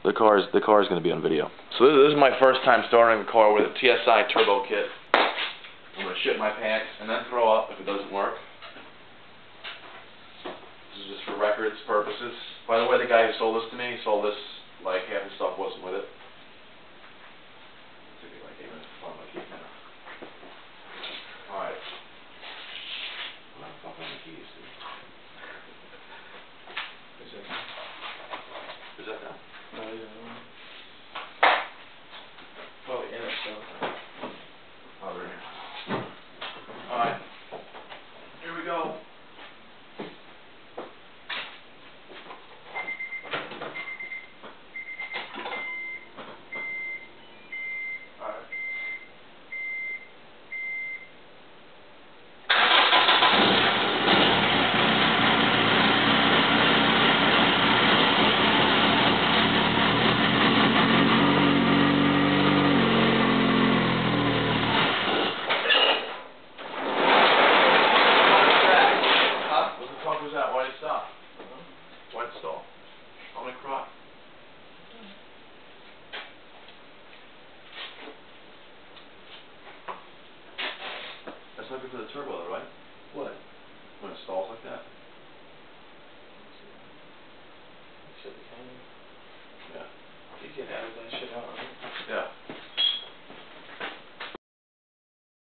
The car is going to be on video. So this is my first time starting the car with a TSI turbo kit. I'm going to shit my pants and then throw up if it doesn't work. This is just for records purposes. By the way, the guy who sold this to me sold this like half the stuff wasn't with it. Alright. What the fuck are the keys, dude? Is that down? No, yeah. Probably in it, so. Oh, they're in here. Alright. Here we go. That's not good for the turbo though, right? What? When it stalls like that? Shit, the camera. Yeah. You can edit that shit out, right? Yeah.